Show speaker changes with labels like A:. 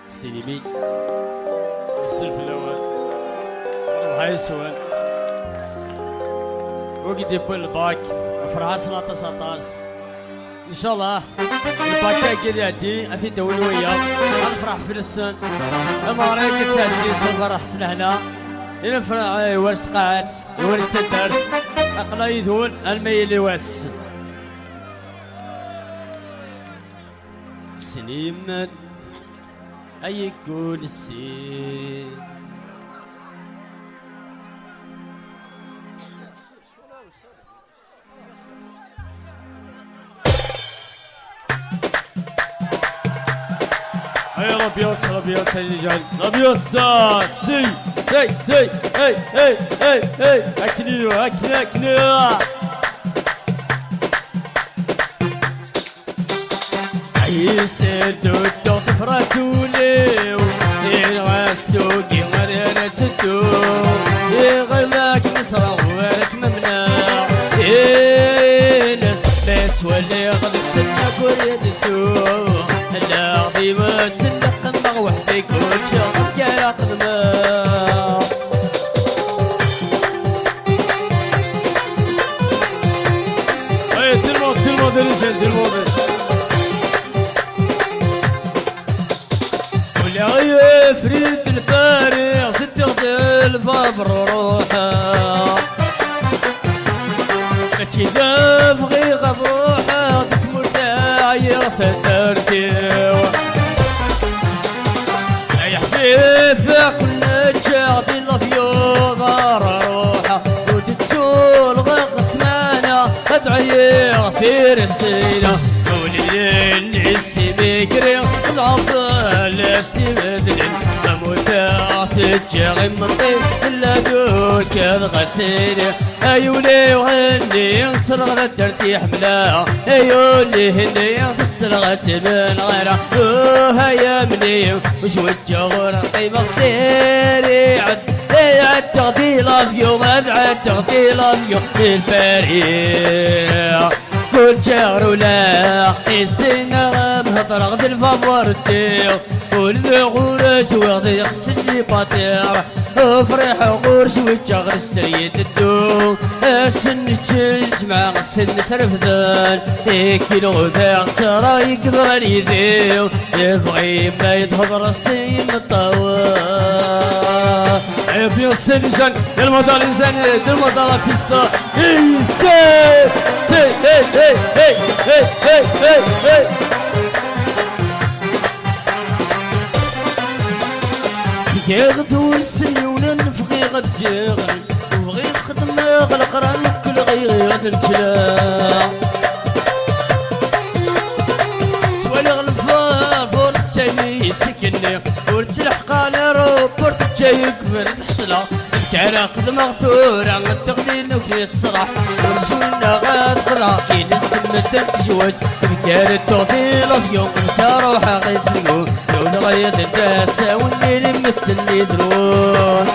A: السينمي السلف الاول هاي السؤال وقد يبون الباك فرحة 17 ان شاء الله الباك كذا يعدي في دولوية نفرح في السن اما رايك تعدي سفر احسن هنا نفرح ورست قاعات ورست الدرس اقلا يذون الميل واس سليمان أي يكون السير هيا ربيوس ربيوس اللي ربيوس سي سي سي هي هي هي هي أكنيو أكنيو أكنيو يسدو الدوط فراتولي ويغاستو قمرنا تدو يغلاك نصرا وولك ممنوع ناس ولي غد سنك وريدتو لا غيبة تنقم وحدك وتشغل يا قدما اي تلمو ديريجن فريد الفارغ ستغسل فابر روحه كذا بغي غروحه تكمل داير تتركيو يا حبيبي كل شاطي الافيو غار روحه وتتسول غق سمانه ادعي في رسيله ولي السي بكري العصر لاستمدلن اموتا تتجاغي من طيب الا دول كذا غسيلي ايولي وهني صرغة ترتيح ملا ايولي هني صرغة من غيره هيا مني وش وجه طيب الطيري عد تغطيل افيو عد تغطيل افيو الفريق كل شهر ولا السنة بهطر غد الفافورتي كل غورش وغدي يغسلني باطير فريح غورش ويتشغل السريد الدو السن تجمع السن سرفذان كي الغذاء سرا يقدر يذيو يبغي ما يظهر السين الطوال في السنجان المدار الانسان المدار فيستا هي سي هي هي هي هي هي هي هي ياخدو السنون نفغي غديغن وبغي نخدم غلقران كل غير الكلام سوالي غلفا فور تاني سكني ورتلحق على روبورت جايك من الحصلة كان خدمة غثورة التقدير وفي الصراح ورجولنا غاد قلعة كي نسمة الجوج كان التوفيل في يوم انت روحها غيسلقون لو نغير الداسة والليل مثل اللي يدرون